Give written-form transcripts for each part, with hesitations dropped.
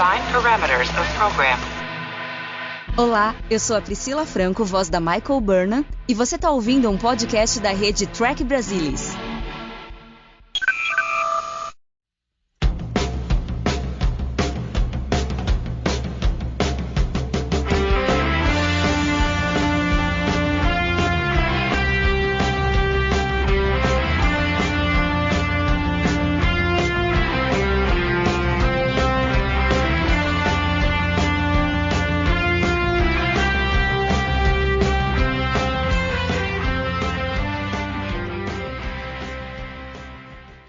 Define parameters of program. Olá, eu sou a Priscila Franco, voz da Michael Burnham, e você está ouvindo um podcast da rede Trek Brasilis.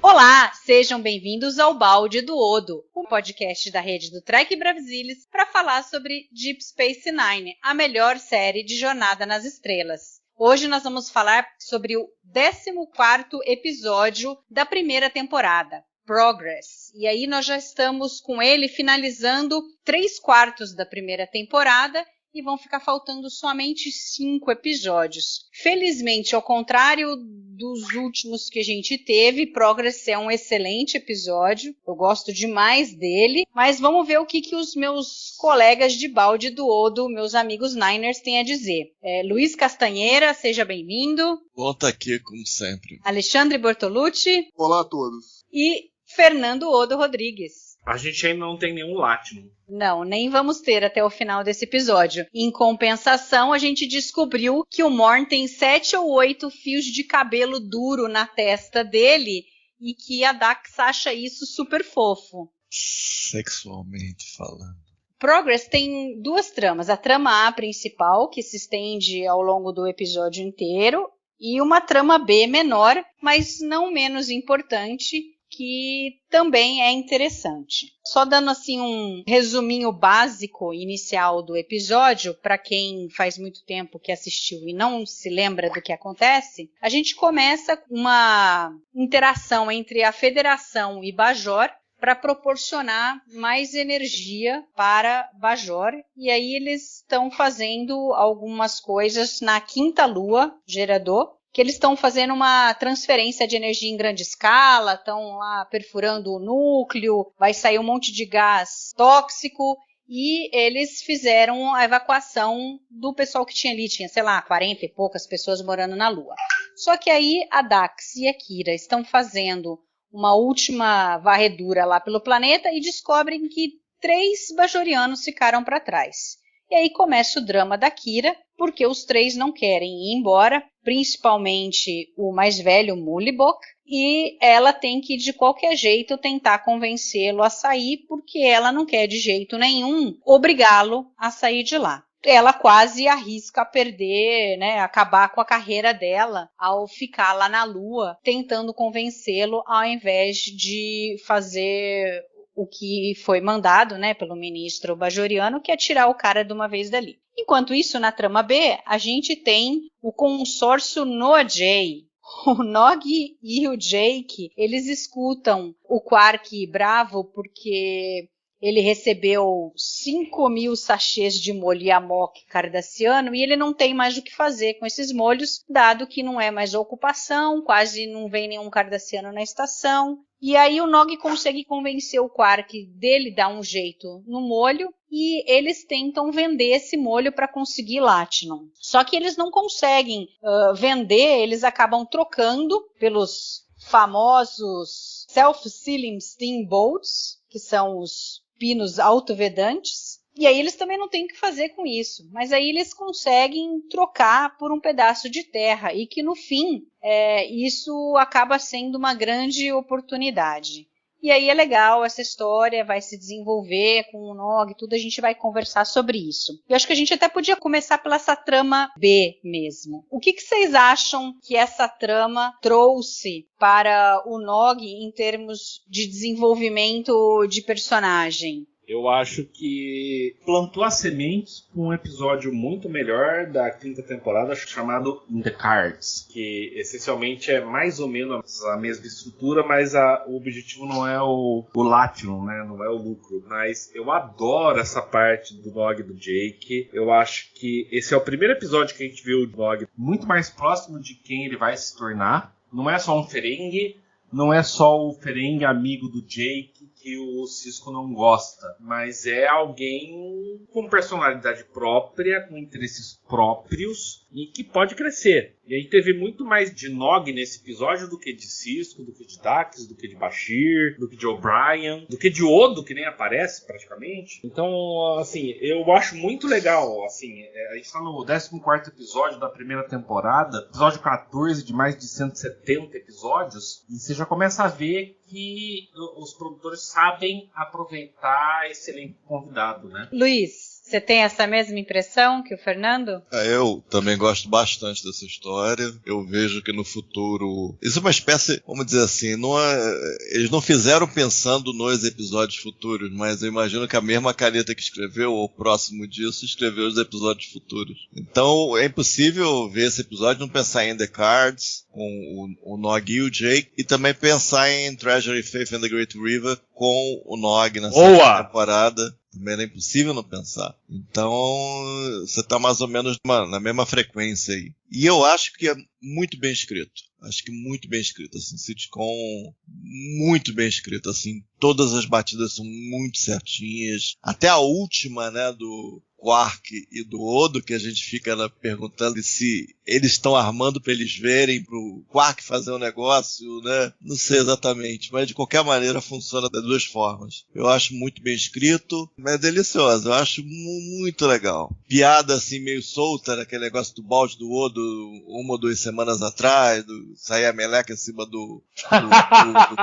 Olá, sejam bem-vindos ao Balde do Odo, um podcast da rede do Trek Brasilis para falar sobre Deep Space Nine, a melhor série de Jornada nas Estrelas. Hoje nós vamos falar sobre o 14º episódio da primeira temporada, Progress. E aí nós já estamos com ele finalizando 3/4 da primeira temporada e vão ficar faltando somente 5 episódios. Felizmente, ao contrário dos últimos que a gente teve, Progress é um excelente episódio. Eu gosto demais dele. Mas vamos ver o que os meus colegas de balde do Odo, meus amigos Niners, têm a dizer. Luiz Castanheira, seja bem-vindo. Bom estar aqui, como sempre. Alexandre Bortolucci. Olá a todos. E Fernando Odo Rodrigues. A gente ainda não tem nenhum Latinum. Não, nem vamos ter até o final desse episódio. Em compensação, a gente descobriu que o Morn tem 7 ou 8 fios de cabelo duro na testa dele e que a Dax acha isso super fofo. Sexualmente falando. Progress tem 2 tramas. A trama A principal, que se estende ao longo do episódio inteiro, e uma trama B menor, mas não menos importante, que também é interessante. Só dando assim um resuminho básico inicial do episódio, para quem faz muito tempo que assistiu e não se lembra do que acontece, a gente começa uma interação entre a Federação e Bajor para proporcionar mais energia para Bajor, e aí eles estão fazendo algumas coisas na 5ª lua, Gerador, que eles estão fazendo uma transferência de energia em grande escala, estão lá perfurando o núcleo, vai sair um monte de gás tóxico, e eles fizeram a evacuação do pessoal que tinha ali, tinha, sei lá, 40 e poucas pessoas morando na Lua. Só que aí a Dax e a Kira estão fazendo uma última varredura lá pelo planeta e descobrem que 3 bajorianos ficaram para trás. E aí começa o drama da Kira, porque os 3 não querem ir embora, principalmente o mais velho, Mullibok, e ela tem que, de qualquer jeito, tentar convencê-lo a sair, porque ela não quer, de jeito nenhum, obrigá-lo a sair de lá. Ela quase arrisca perder, né, acabar com a carreira dela ao ficar lá na Lua, tentando convencê-lo, ao invés de fazer o que foi mandado, né, pelo ministro bajoriano, que é tirar o cara de uma vez dali. Enquanto isso, na trama B, a gente tem o consórcio Noah-J. O Nog e o Jake, eles escutam o Quark bravo porque ele recebeu 5.000 sachês de molho Yamok cardassiano e ele não tem mais o que fazer com esses molhos, dado que não é mais ocupação, quase não vem nenhum cardassiano na estação. E aí o Nog consegue convencer o Quark dele dar um jeito no molho e eles tentam vender esse molho para conseguir Latinum. Só que eles não conseguem vender, eles acabam trocando pelos famosos Self-Sealing Steamboats, que são os pinos autovedantes. E aí eles também não têm o que fazer com isso. Mas aí eles conseguem trocar por um pedaço de terra. E que no fim, isso acaba sendo uma grande oportunidade. E aí é legal essa história, vai se desenvolver com o Nog e tudo, a gente vai conversar sobre isso. Eu acho que a gente até podia começar pela essa trama B mesmo. O que vocês acham que essa trama trouxe para o Nog em termos de desenvolvimento de personagem? Eu acho que plantou as sementes para um episódio muito melhor da 5ª temporada, chamado In the Cards, que essencialmente é mais ou menos a mesma estrutura, mas o objetivo não é o Latinum, né? Não é o lucro. Mas eu adoro essa parte do Nog e do Jake. Eu acho que esse é o primeiro episódio que a gente viu o Nog muito mais próximo de quem ele vai se tornar. Não é só um Ferengi, não é só o Ferengi amigo do Jake, que o Sisko não gosta, mas é alguém com personalidade própria, com interesses próprios e que pode crescer. E aí teve muito mais de Nog nesse episódio do que de Sisko, do que de Dax, do que de Bashir, do que de O'Brien, do que de Odo, que nem aparece praticamente. Então, assim, eu acho muito legal, assim, a gente tá no 14º episódio da primeira temporada, episódio 14 de mais de 170 episódios, e você já começa a ver que os produtores sabem aproveitar esse elenco convidado, né? Luiz, você tem essa mesma impressão que o Fernando? Eu também gosto bastante dessa história. Eu vejo que no futuro... Isso é uma espécie, vamos dizer assim, eles não fizeram pensando nos episódios futuros, mas eu imagino que a mesma caneta que escreveu, ou próximo disso, escreveu os episódios futuros. Então é impossível ver esse episódio e não pensar em The Cards, com o Nog e o Jake, e também pensar em Treasure, Faith and the Great River com o Nog na segunda temporada. Também era impossível não pensar. Então, você tá mais ou menos na mesma frequência aí. E eu acho que é muito bem escrito. Acho que muito bem escrito, assim, sitcom muito bem escrito, assim, todas as batidas são muito certinhas. Até a última, né, do Quark e do Odo, que a gente fica perguntando se eles estão armando para eles verem, pro Quark fazer um negócio, né? Não sei exatamente, mas de qualquer maneira funciona das duas formas. Eu acho muito bem escrito, mas é delicioso, eu acho muito legal. Piada assim meio solta, aquele negócio do balde do Odo, 1 ou 2 semanas atrás, sair a meleca em cima do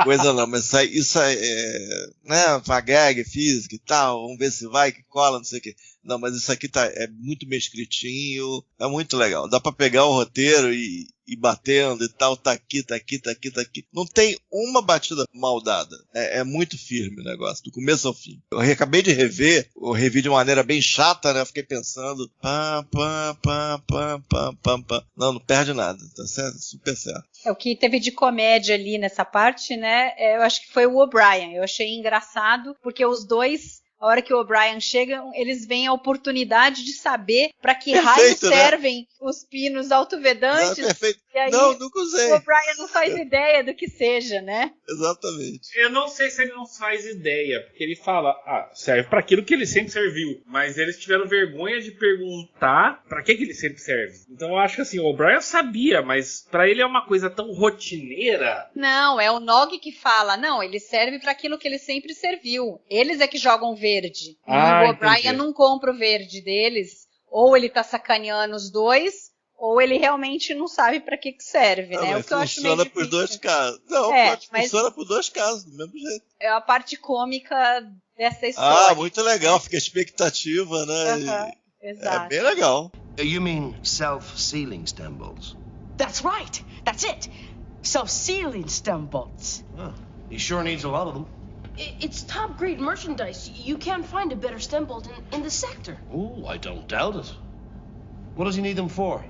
coisa não, mas isso é, né, uma gag física e tal, vamos ver se vai, que cola, não sei o que. Não, mas isso aqui é muito bem escritinho, é muito legal. Dá pra pegar o roteiro e batendo e tal, tá aqui. Não tem uma batida mal dada. É muito firme o negócio, do começo ao fim. Eu acabei de rever, eu revi de uma maneira bem chata, né? Eu fiquei pensando, Não perde nada, tá certo? Super certo. O que teve de comédia ali nessa parte, né? Eu acho que foi o O'Brien. Eu achei engraçado, porque os dois... A hora que o O'Brien chega, eles veem a oportunidade de saber para que raio servem, né, os pinos autovedantes. Não, perfeito. E aí, nunca usei. O O'Brien não faz ideia do que seja, né? Exatamente. Eu não sei se ele não faz ideia, porque ele fala, serve para aquilo que ele sempre serviu. Mas eles tiveram vergonha de perguntar para que ele sempre serve. Então eu acho que assim, o O'Brien sabia, mas para ele é uma coisa tão rotineira. Não, é o Nog que fala, não, ele serve para aquilo que ele sempre serviu. Eles é que jogam verde. O O'Brien não compra o verde deles, ou ele tá sacaneando os dois, ou ele realmente não sabe para que serve, né? Mas o que eu acho meio funciona por dois casos. Não, funciona por dois casos, do mesmo jeito. É a parte cômica dessa história. Muito legal, fica a expectativa, né? Exato. É bem legal. You mean self-sealing stem bolts? That's right. That's it. Self-sealing stem bolts. Oh, he sure needs a lot of them. It's top-grade merchandise. You can't find a better stem bolt in the sector. Oh, I don't doubt it. What does he need them for?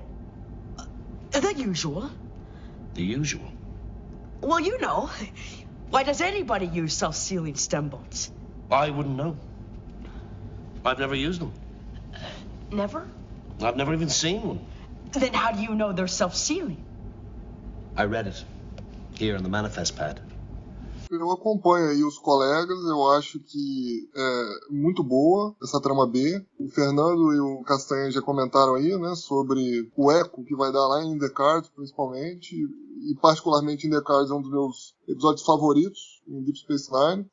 The usual. The usual? Well, you know. Why does anybody use self-sealing stem bolts? I wouldn't know. I've never used them. Never? I've never even seen one. Then how do you know they're self-sealing? I read it. Here on the manifest pad. Eu acompanho aí os colegas, eu acho que é muito boa essa trama B. O Fernando e o Castanha já comentaram aí, né, sobre o eco que vai dar lá em The Cards, principalmente, e particularmente em The Cards é um dos meus episódios favoritos, em Deep Space Nine.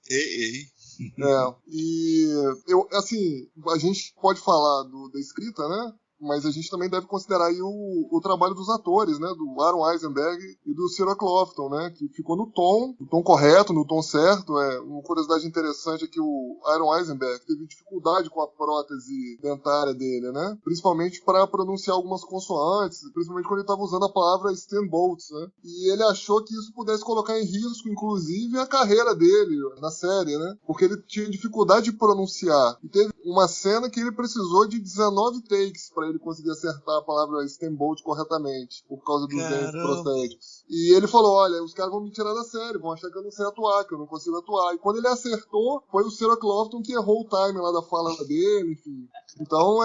E eu, assim, a gente pode falar da escrita, né? Mas a gente também deve considerar aí o trabalho dos atores, né? Do Aaron Eisenberg e do Cyril Clofton, né? Que ficou no tom correto, no tom certo. Uma curiosidade interessante é que o Aaron Eisenberg teve dificuldade com a prótese dentária dele, né? Principalmente para pronunciar algumas consoantes, principalmente quando ele estava usando a palavra stem bolts, né? E ele achou que isso pudesse colocar em risco, inclusive, a carreira dele na série, né? Porque ele tinha dificuldade de pronunciar. E teve uma cena que ele precisou de 19 takes para ele conseguir acertar a palavra stem bolt corretamente, por causa dos dentes prostéticos. E ele falou, olha, os caras vão me tirar da série, vão achar que eu não sei atuar, que eu não consigo atuar. E quando ele acertou, foi o Cyril Clofton que errou o time lá da fala dele, enfim. Então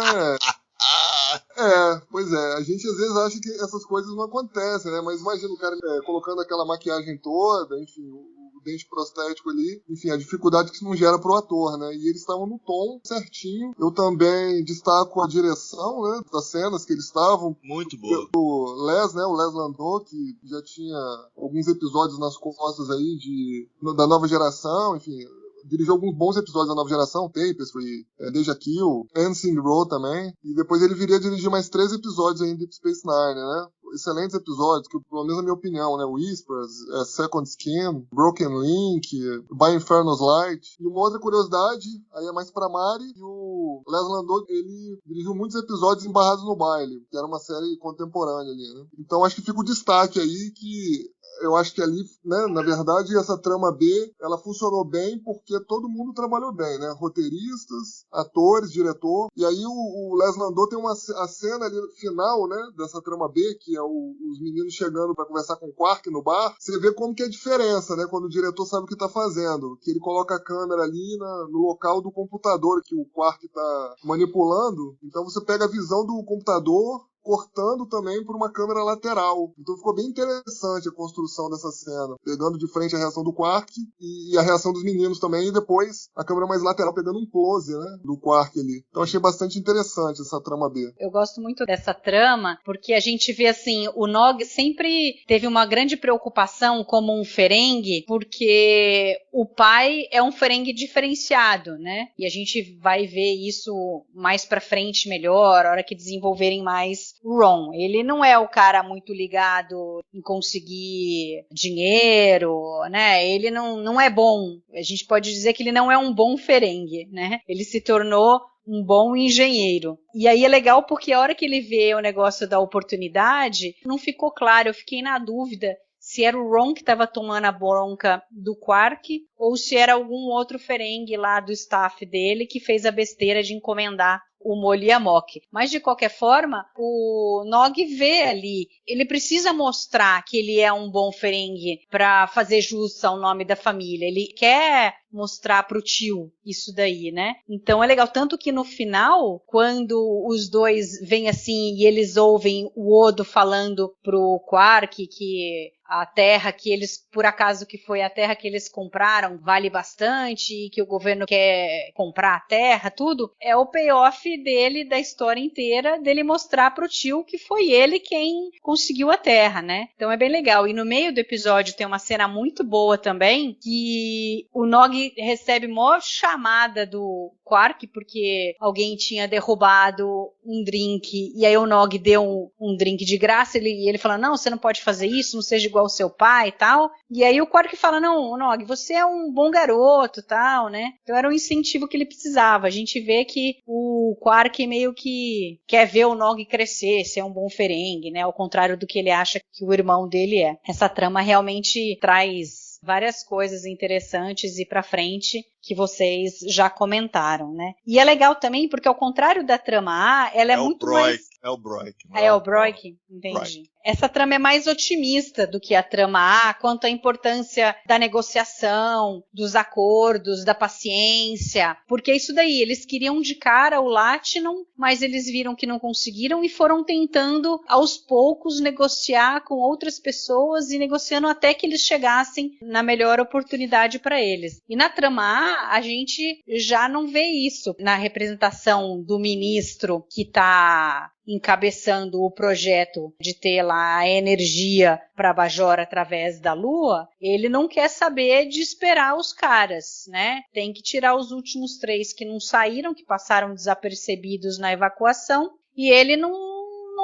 pois é, a gente às vezes acha que essas coisas não acontecem, né? Mas imagina o cara colocando aquela maquiagem toda, enfim, o dente prostético ali, enfim, a dificuldade que isso não gera pro ator, né? E eles estavam no tom certinho. Eu também destaco a direção, né, das cenas que eles estavam. Muito boa. O Les, né, o Les Landau, que já tinha alguns episódios nas costas aí da nova geração, enfim, dirigiu alguns bons episódios da nova geração, Tapestry, Deja Kill, Ensign Row também, e depois ele viria a dirigir mais 3 episódios aí em Deep Space Nine, né? Excelentes episódios, que pelo menos na minha opinião, né? Whispers, Second Skin, Broken Link, By Inferno's Light. E uma outra curiosidade, aí é mais pra Mari, e o Les Landau, ele dirigiu muitos episódios em Barrados no Baile, que era uma série contemporânea ali, né? Então acho que fica o destaque aí que eu acho que ali, né, na verdade, essa trama B, ela funcionou bem porque todo mundo trabalhou bem, né? Roteiristas, atores, diretor. E aí o Les Landau tem a cena ali final, né, dessa trama B, que é os meninos chegando para conversar com o Quark no bar. Você vê como que é a diferença, né, quando o diretor sabe o que tá fazendo. Que ele coloca a câmera ali no local do computador que o Quark tá manipulando. Então você pega a visão do computador cortando também por uma câmera lateral. Então ficou bem interessante a construção dessa cena, pegando de frente a reação do Quark e a reação dos meninos também, e depois a câmera mais lateral pegando um close, né, do Quark ali. Então achei bastante interessante essa trama B. Eu gosto muito dessa trama, porque a gente vê assim, o Nog sempre teve uma grande preocupação como um Ferengi, porque o pai é um Ferengi diferenciado, né? E a gente vai ver isso mais pra frente melhor, a hora que desenvolverem mais o Ron. Ele não é o cara muito ligado em conseguir dinheiro, né? Ele não é bom. A gente pode dizer que ele não é um bom Ferengi, né? Ele se tornou um bom engenheiro. E aí é legal porque a hora que ele vê o negócio da oportunidade, não ficou claro, eu fiquei na dúvida se era o Ron que estava tomando a bronca do Quark ou se era algum outro Ferengi lá do staff dele que fez a besteira de encomendar o Molly Amok. Mas, de qualquer forma, o Nog vê ali, ele precisa mostrar que ele é um bom Ferengi para fazer jus ao nome da família. Ele quer mostrar pro tio isso daí, né? Então é legal, tanto que no final, quando os dois vêm assim e eles ouvem o Odo falando pro Quark que a terra que eles, por acaso que foi a terra que eles compraram, vale bastante e que o governo quer comprar a terra, tudo, é o payoff dele, da história inteira, dele mostrar pro tio que foi ele quem conseguiu a terra, né? Então é bem legal. E no meio do episódio tem uma cena muito boa também, que o Nog recebe maior chamada do Quark, porque alguém tinha derrubado um drink, e aí o Nog deu um drink de graça, e ele fala, não, você não pode fazer isso, não seja igual ao seu pai e tal. E aí o Quark fala, não, Nog, você é um bom garoto, tal, né? Então era um incentivo que ele precisava. A gente vê que o Quark meio que quer ver o Nog crescer, ser um bom Ferengi, né? Ao contrário do que ele acha que o irmão dele é. Essa trama realmente traz várias coisas interessantes e pra frente que vocês já comentaram, né? E é legal também porque, ao contrário da trama A, ela é muito mais... É o Broik. É o Broik? Entendi. Broik. Essa trama é mais otimista do que a trama A, quanto à importância da negociação, dos acordos, da paciência, porque é isso daí, eles queriam de cara o Latinum, mas eles viram que não conseguiram e foram tentando, aos poucos, negociar com outras pessoas e negociando até que eles chegassem na melhor oportunidade para eles. E na trama A, a gente já não vê isso. Na representação do ministro que está encabeçando o projeto de ter lá a energia para Bajor através da Lua, ele não quer saber de esperar os caras, né? Tem que tirar os últimos 3 que não saíram, que passaram desapercebidos na evacuação, e ele não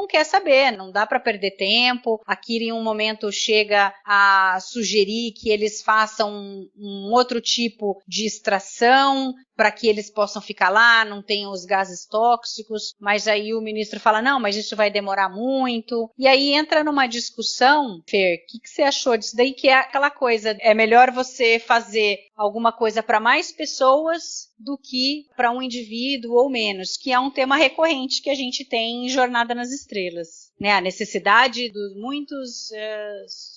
quer saber, não dá para perder tempo. A Kira em um momento chega a sugerir que eles façam um outro tipo de extração para que eles possam ficar lá, não tenham os gases tóxicos, mas aí o ministro fala, não, mas isso vai demorar muito. E aí entra numa discussão, Fer, o que você achou disso daí? Que é aquela coisa, é melhor você fazer alguma coisa para mais pessoas do que para um indivíduo ou menos, que é um tema recorrente que a gente tem em Jornada nas Estrelas. Né, a necessidade dos muitos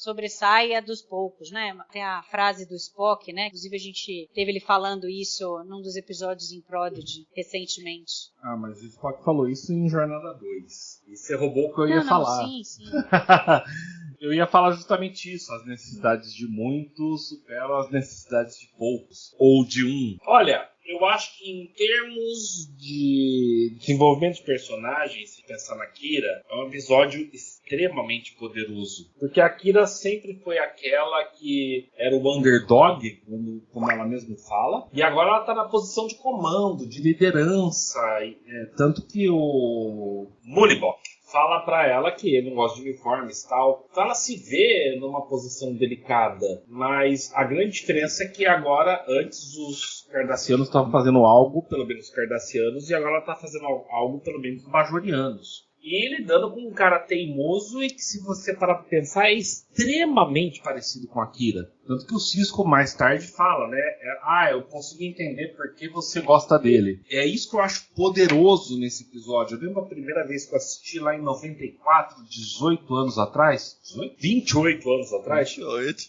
sobressaia dos poucos, né? Tem a frase do Spock, né? Inclusive a gente teve ele falando isso num dos episódios em Prodigy recentemente. Ah, mas o Spock falou isso em Jornada 2. E você roubou o que eu ia falar. Sim. Eu ia falar justamente isso. As necessidades de muitos superam as necessidades de poucos. Ou de um. Olha, eu acho que em termos de desenvolvimento de personagens, se pensar na Kira, é um episódio extremamente poderoso. Porque a Kira sempre foi aquela que era o underdog, como ela mesma fala, e agora ela está na posição de comando, de liderança. Tanto que o Mulibok fala pra ela que ele não gosta de uniformes e tal. Então ela se vê numa posição delicada. Mas a grande diferença é que agora, antes os Cardassianos estavam fazendo algo pelo bem dos Cardassianos, e agora ela tá fazendo algo pelo bem dos Bajorianos. E lidando com um cara teimoso e que, se você parar pra pensar, é extremamente parecido com a Kira. Tanto que o Sisko mais tarde fala, né? Eu consegui entender por que você gosta dele. É isso que eu acho poderoso nesse episódio. Eu lembro a primeira vez que eu assisti lá em 94, 18 anos atrás. 28 anos atrás. 28.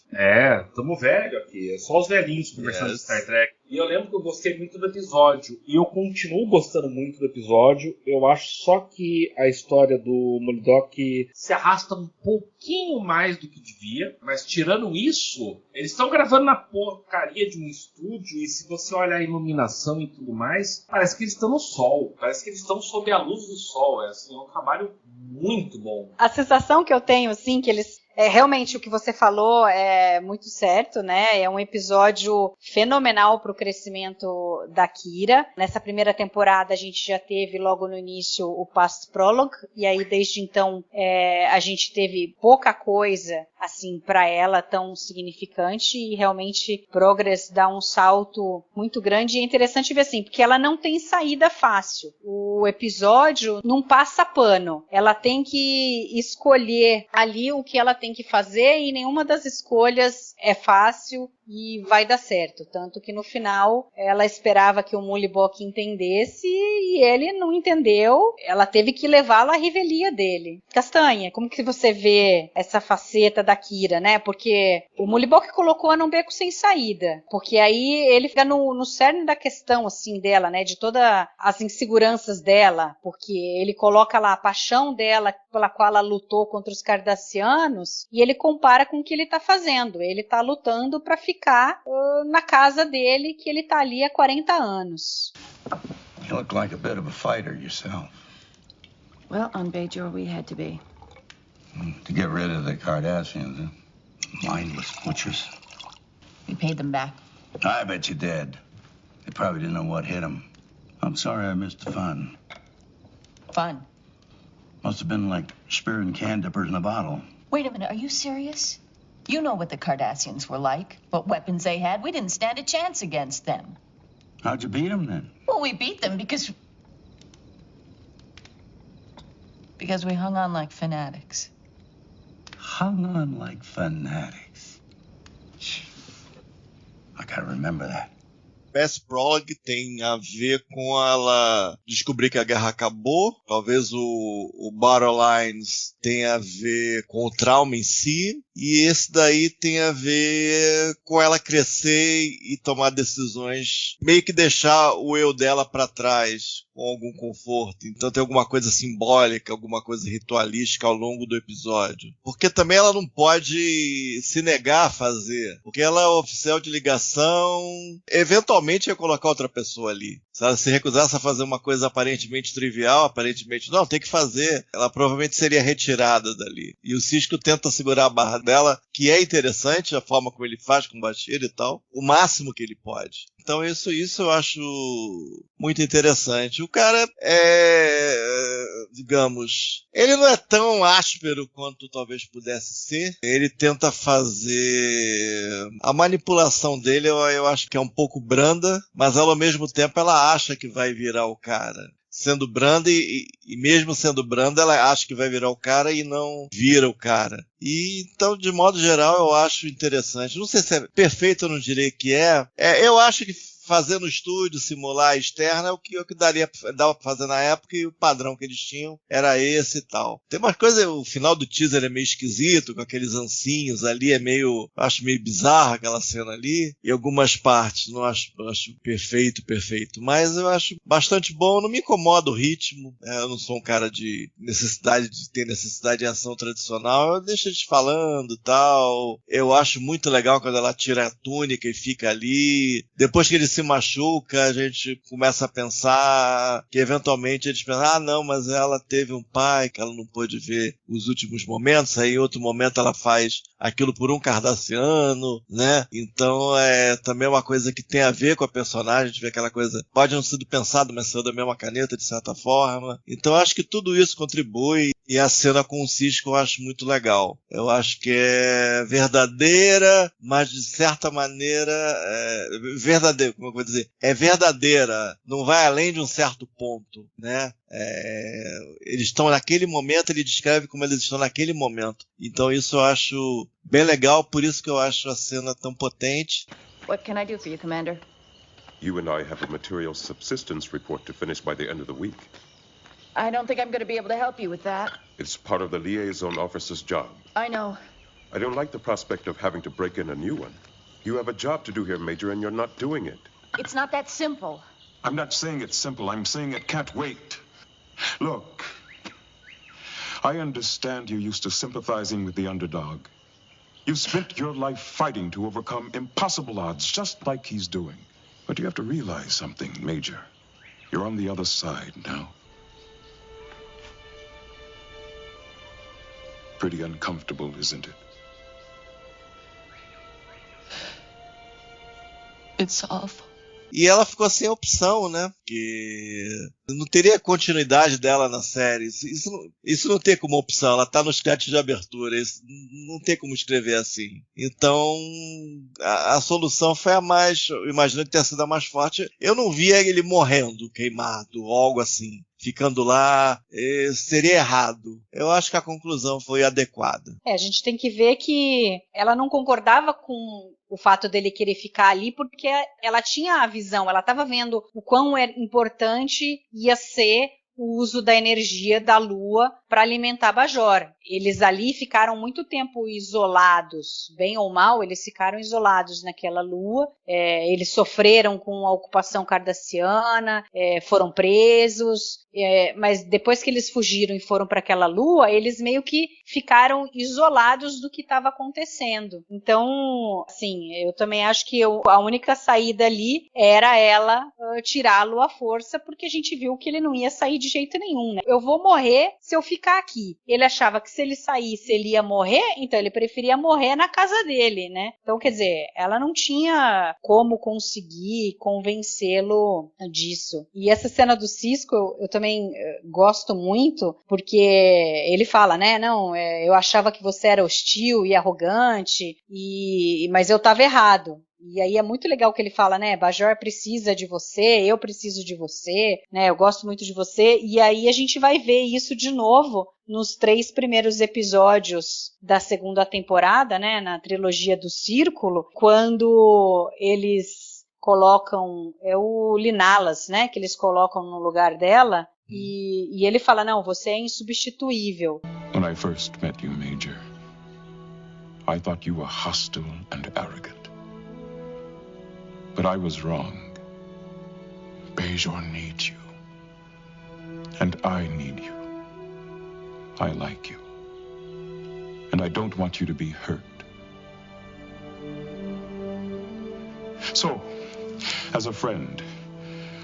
Tamo velho aqui. É só os velhinhos conversando de Star Trek. E eu lembro que eu gostei muito do episódio. E eu continuo gostando muito do episódio. Eu acho só que a história do Molidok se arrasta um pouquinho mais do que devia. Mas tirando isso, eles estão gravando na porcaria de um estúdio. E se você olhar a iluminação e tudo mais, parece que eles estão no sol. Parece que eles estão sob a luz do sol. É um trabalho muito bom. A sensação que eu tenho, assim, que eles... realmente o que você falou é muito certo, né? É um episódio fenomenal para o crescimento da Kira. Nessa primeira temporada a gente já teve logo no início o Past Prologue, e aí desde então a gente teve pouca coisa assim para ela tão significante, e realmente Progress dá um salto muito grande. E é interessante ver assim, porque ela não tem saída fácil. O episódio não passa pano. Ela tem que escolher ali o que ela tem que fazer, e nenhuma das escolhas é fácil e vai dar certo. Tanto que no final ela esperava que o Mulibok entendesse e ele não entendeu. Ela teve que levá-lo à revelia dele. Castanha, como que você vê essa faceta da Kira, né? Porque o Mulibok colocou-a num beco sem saída. Porque aí ele fica no cerne da questão assim dela, né? De todas as inseguranças dela. Porque ele coloca lá a paixão dela pela qual ela lutou contra os Cardassianos, e ele compara com o que ele está fazendo. Ele está lutando para ficar na casa dele, que ele está ali há 40 anos. You look like a bit of a fighter yourself. Well, on Bajor we had to be. To get rid of the Cardassians, huh? Mindless butchers. We paid them back. I bet you did. They probably didn't know what hit them. I'm sorry I missed the fun. Fun? Must have been like spearing can dippers in a bottle. Wait a minute, are you serious? You know what the Cardassians were like, what weapons they had. We didn't stand a chance against them. How'd you beat them then? Well, we beat them because we hung on like fanatics. Hung on like fanatics. I gotta remember that. Past Prologue tem a ver com ela descobrir que a guerra acabou. Talvez o Battle Lines tenha a ver com o trauma em si. E esse daí tem a ver com ela crescer e tomar decisões, meio que deixar o eu dela para trás com algum conforto. Então tem alguma coisa simbólica, alguma coisa ritualística ao longo do episódio. Porque também ela não pode se negar a fazer. Porque ela é oficial de ligação, eventualmente ia colocar outra pessoa ali. Se ela se recusasse a fazer uma coisa aparentemente trivial, aparentemente não, tem que fazer, ela provavelmente seria retirada dali. E o Sisko tenta segurar a barra dela, que é interessante, a forma como ele faz com o Bashir e tal, o máximo que ele pode. Então isso eu acho muito interessante. O cara digamos, ele não é tão áspero quanto talvez pudesse ser. Ele tenta fazer... A manipulação dele eu acho que é um pouco branda, mas ela, ao mesmo tempo ela acha que vai virar o cara. Sendo branda e mesmo sendo branda, ela acha que vai virar o cara e não vira o cara. E então, de modo geral, eu acho interessante. Não sei se é perfeito, eu não direi que é. Eu acho que fazer no estúdio, simular a externa, é o que dava pra fazer na época, e o padrão que eles tinham era esse e tal. Tem umas coisas, o final do teaser é meio esquisito, com aqueles ancinhos ali, acho meio bizarro aquela cena ali, e algumas partes não acho perfeito, mas eu acho bastante bom, não me incomoda o ritmo, eu não sou um cara de ter necessidade de ação tradicional, eu deixo eles falando e tal, eu acho muito legal quando ela tira a túnica e fica ali, depois que ele se machuca, a gente começa a pensar que eventualmente eles pensam, não, mas ela teve um pai que ela não pôde ver os últimos momentos, aí em outro momento ela faz aquilo por um cardassiano, né? Então também é uma coisa que tem a ver com a personagem, a gente vê aquela coisa, pode não ter sido pensado, mas saiu da mesma caneta de certa forma. Então acho que tudo isso contribui, e a cena com o Cisco eu acho muito legal. Eu acho que é verdadeira, mas de certa maneira verdadeira, como eu vou dizer, é verdadeira, não vai além de um certo ponto, né? Eles estão naquele momento, ele descreve como eles estão naquele momento. Então isso eu acho bem legal, por isso que eu acho a cena tão potente. What can I do for you, Commander? You and I have a material subsistence report to finish by the end of the week. I don't think I'm going to be able to help you with that. It's part of the liaison officer's job. I know. I don't like the prospect of having to break in a new one. You have a job to do here, Major, and you're not doing it. It's not that simple. I'm not saying it's simple. I'm saying it can't wait. Look, I understand you're used to sympathizing with the underdog. You've spent your life fighting to overcome impossible odds, just like he's doing. But you have to realize something, Major. You're on the other side now. Pretty uncomfortable, isn't it? It's awful. E ela ficou sem opção, né? Porque não teria continuidade dela na série. Isso não tem como opção. Ela tá nos créditos de abertura. Isso não tem como escrever assim. Então, a solução foi a mais... Eu imagino que tenha sido a mais forte. Eu não via ele morrendo, queimado, ou algo assim. Ficando lá, seria errado. Eu acho que a conclusão foi adequada. A gente tem que ver que ela não concordava com o fato dele querer ficar ali, porque ela tinha a visão, ela estava vendo o quão importante ia ser o uso da energia da Lua para alimentar Bajor. Eles ali ficaram muito tempo isolados, bem ou mal, eles ficaram isolados naquela Lua, eles sofreram com a ocupação cardassiana, foram presos, mas depois que eles fugiram e foram para aquela Lua, eles meio que ficaram isolados do que estava acontecendo. Então, assim, eu também acho que a única saída ali era ela tirá-lo à força, porque a gente viu que ele não ia sair de jeito nenhum, né? Eu vou morrer se eu ficar aqui. Ele achava que se ele saísse ele ia morrer, então ele preferia morrer na casa dele, né? Então, quer dizer, ela não tinha como conseguir convencê-lo disso. E essa cena do Cisco, eu também gosto muito, porque ele fala, né, não, eu achava que você era hostil e arrogante, mas eu estava errado. E aí é muito legal que ele fala, né, Bajor precisa de você, eu preciso de você, né, eu gosto muito de você, e aí a gente vai ver isso de novo nos 3 primeiros episódios da segunda temporada, né, na trilogia do Círculo, quando eles colocam, o Linalas, né, que eles colocam no lugar dela, e ele fala, não, você é insubstituível. When I first met you, Major, I thought you were hostile and arrogant. But I was wrong. Bajor needs you. And I need you. I like you. And I don't want you to be hurt. So, as a friend,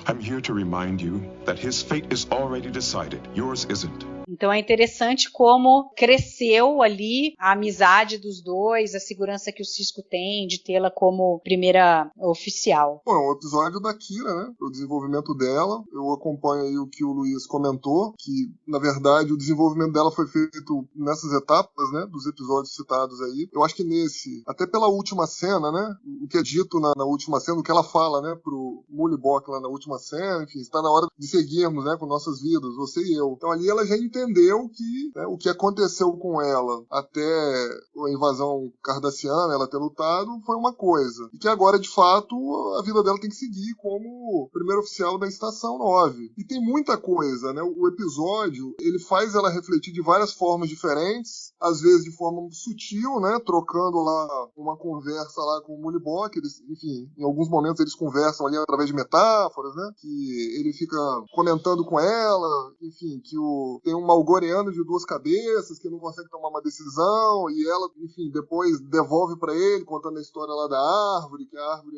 I'm here to remind you that his fate is already decided. Yours isn't. Então é interessante como cresceu ali a amizade dos dois, a segurança que o Cisco tem de tê-la como primeira oficial. Bom, é um episódio da Kira, né? O desenvolvimento dela. eu acompanho aí o que o Luiz comentou, que, na verdade, o desenvolvimento dela foi feito nessas etapas, né, dos episódios citados aí. Eu acho que nesse, até pela última cena, né, o que é dito na última cena, o que ela fala, né, pro Mullibok lá na última cena, enfim, está na hora de seguirmos, né, com nossas vidas, você e eu. Então ali ela já entendeu que, né, o que aconteceu com ela até a invasão cardassiana, ela ter lutado, foi uma coisa. E que agora, de fato, a vida dela tem que seguir como primeiro oficial da Estação 9. E tem muita coisa, né? O episódio, ele faz ela refletir de várias formas diferentes, às vezes de forma sutil, né? Trocando lá uma conversa lá com o Mullibok, enfim, em alguns momentos eles conversam ali através de metáforas, né? Que ele fica comentando com ela, enfim, que tem um malgoreano de duas cabeças, que não consegue tomar uma decisão, e ela, enfim, depois devolve para ele, contando a história lá da árvore, que a árvore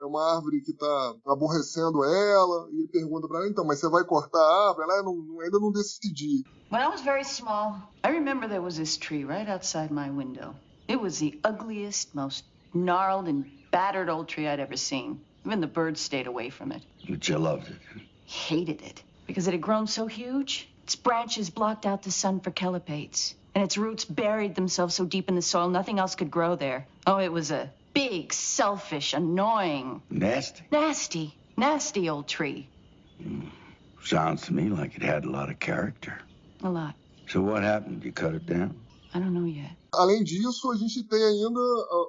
é uma árvore que tá aborrecendo ela, e ele pergunta pra ela, então, mas você vai cortar a árvore? Ela, ainda não decidi. When I was very small, I remember there was this tree right outside my window. It was the ugliest, most gnarled and battered old tree I'd ever seen. Even the birds stayed away from it. But you loved it. Hated it, because it had grown so huge. Its branches blocked out the sun for calipates, and its roots buried themselves so deep in the soil nothing else could grow there. Oh, it was a big, selfish, annoying... Nasty old tree. Sounds to me like it had a lot of character. A lot. So what happened? You cut it down? I don't know yet. Além disso, a gente tem ainda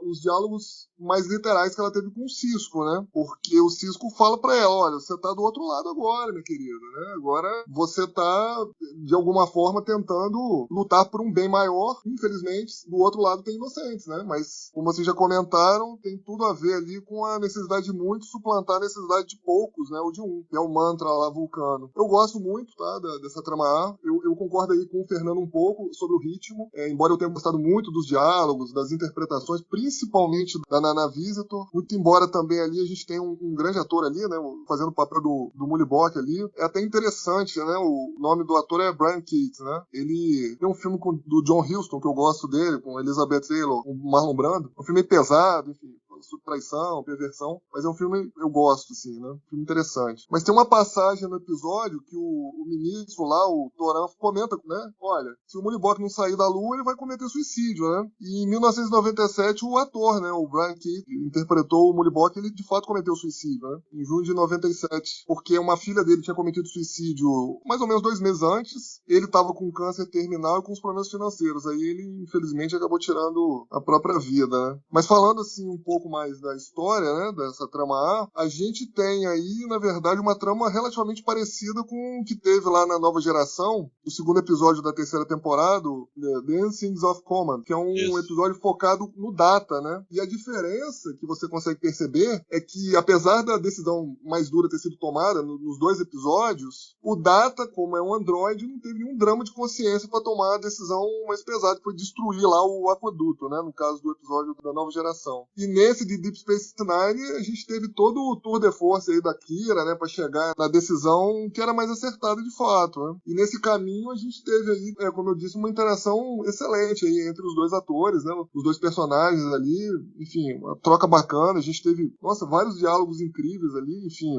os diálogos mais literais que ela teve com o Sisko, né? Porque o Sisko fala pra ela, olha, você tá do outro lado agora, minha querida, né? Agora você tá, de alguma forma, tentando lutar por um bem maior. Infelizmente, do outro lado tem inocentes, né? Mas, como vocês já comentaram, tem tudo a ver ali com a necessidade de muitos suplantar a necessidade de poucos, né? Ou de um, que é o mantra lá vulcano. Eu gosto muito, tá? Dessa trama A. Eu concordo aí com o Fernando um pouco sobre o ritmo, embora eu tenha gostado muito dos diálogos, das interpretações, principalmente da Nana Visitor, muito embora também ali a gente tenha um grande ator ali, né, fazendo o papel do Mullibok ali. É até interessante, né, o nome do ator é Brian Keats, né, ele tem um filme do John Huston, que eu gosto dele, com Elizabeth Taylor, com Marlon Brando, um filme traição, enfim, sobre traição, perversão, mas é um filme eu gosto, assim, né? Um filme interessante. Mas tem uma passagem no episódio que o ministro lá, o Toran, comenta, né? Olha, se o Mullibok não sair da Lua, ele vai cometer suicídio, né? E em 1997, o ator, né? O Brian Keith, interpretou o Mullibok, ele de fato cometeu suicídio, né? Em junho de 97, porque uma filha dele tinha cometido suicídio mais ou menos 2 meses antes. Ele estava com câncer terminal e com os problemas financeiros. Aí ele, infelizmente, acabou tirando a própria vida, né? Mas falando, assim, um pouco mais da história, né, dessa trama A gente tem aí, na verdade, uma trama relativamente parecida com o que teve lá na Nova Geração, o segundo episódio da 3ª temporada, The Dancings of Command, que é um episódio focado no Data, né? E a diferença que você consegue perceber é que, apesar da decisão mais dura ter sido tomada nos 2 episódios, o Data, como é um androide, não teve nenhum drama de consciência para tomar a decisão mais pesada, que foi destruir lá o aqueduto, né? No caso do episódio da Nova Geração. E nesse de Deep Space Nine, a gente teve todo o tour de force aí da Kira, né, para chegar na decisão que era mais acertada de fato, né? E nesse caminho a gente teve aí, como eu disse, uma interação excelente aí entre os 2 atores, né, os 2 personagens ali, enfim, uma troca bacana, a gente teve, nossa, vários diálogos incríveis ali, enfim,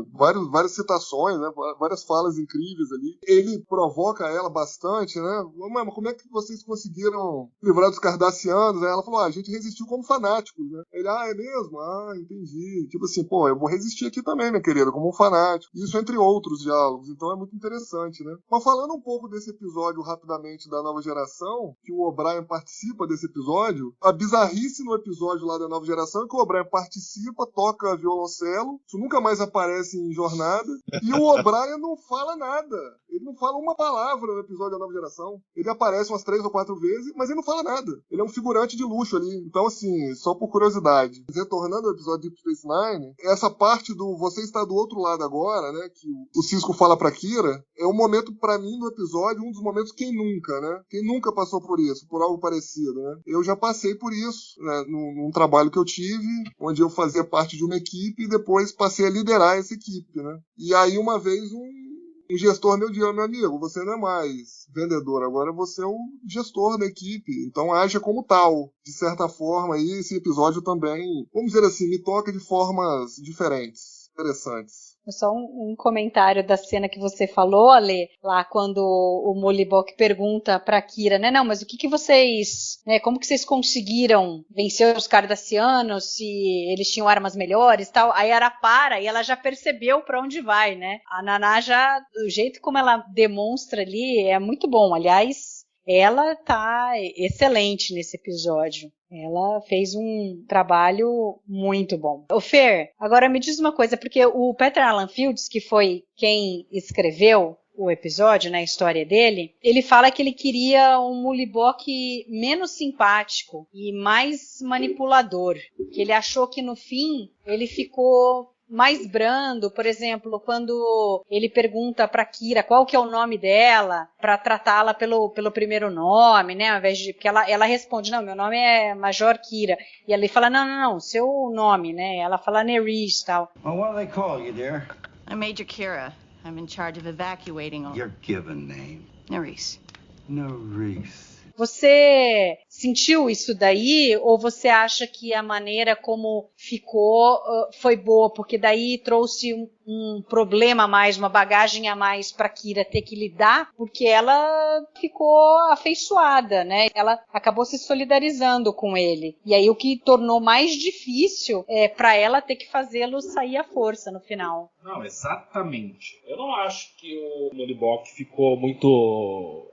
várias citações, né, várias falas incríveis ali. Ele provoca ela bastante, né, mas como é que vocês conseguiram livrar dos cardassianos? Aí ela falou, a gente resistiu como fanáticos, né? Ele, é mesmo? Entendi. Tipo assim, eu vou resistir aqui também, minha querida, como um fanático. Isso entre outros diálogos, então é muito interessante, né? Mas falando um pouco desse episódio rapidamente da Nova Geração, que o O'Brien participa desse episódio, a bizarrice no episódio lá da Nova Geração é que o O'Brien participa, toca violoncelo, isso nunca mais aparece em Jornada, e o O'Brien não fala nada. Ele não fala uma palavra no episódio da Nova Geração. Ele aparece umas 3 ou 4 vezes, mas ele não fala nada. Ele é um figurante de luxo ali. Então, assim, só por curiosidade. Retornando ao episódio de Deep Space Nine, essa parte do você está do outro lado agora, né, que o Sisko fala pra Kira, é um momento, pra mim, do episódio, um dos momentos quem nunca, né? Quem nunca passou por isso, por algo parecido, né? Eu já passei por isso, né, num trabalho que eu tive, onde eu fazia parte de uma equipe e depois passei a liderar essa equipe, né? E aí, uma vez, um gestor meu disse, meu amigo, você não é mais vendedor, agora você é o gestor da equipe, então haja como tal. De certa forma, aí esse episódio também, vamos dizer assim, me toca de formas diferentes. interessantes. Só um comentário da cena que você falou, Ale, lá quando o Molibok pergunta pra Kira, né, não, mas o que vocês, né, como que vocês conseguiram vencer os Cardassianos, se eles tinham armas melhores e tal, aí ela para e ela já percebeu pra onde vai, né, a Naná já, o jeito como ela demonstra ali é muito bom, aliás, ela tá excelente nesse episódio. Ela fez um trabalho muito bom. Ô Fer, agora me diz uma coisa, porque o Peter Alan Fields, que foi quem escreveu o episódio, né, a história dele, ele fala que ele queria um Molibok menos simpático e mais manipulador. Que ele achou que no fim ele ficou mais brando, por exemplo, quando ele pergunta pra Kira qual que é o nome dela, pra tratá-la pelo primeiro nome, né, ao invés de, porque ela responde, não, meu nome é Major Kira, e ele fala, não, seu nome, né, ela fala Nerys e tal. Well, what do they call you, dear? I'm Major Kira. I'm in charge of evacuating all... Your given name. Nerys. Nerys. Você sentiu isso daí ou você acha que a maneira como ficou foi boa, porque daí trouxe um problema a mais, uma bagagem a mais para Kira ter que lidar, porque ela ficou afeiçoada, né? Ela acabou se solidarizando com ele. E aí o que tornou mais difícil é para ela ter que fazê-lo sair à força no final. Não, exatamente. Eu não acho que o Molibok ficou muito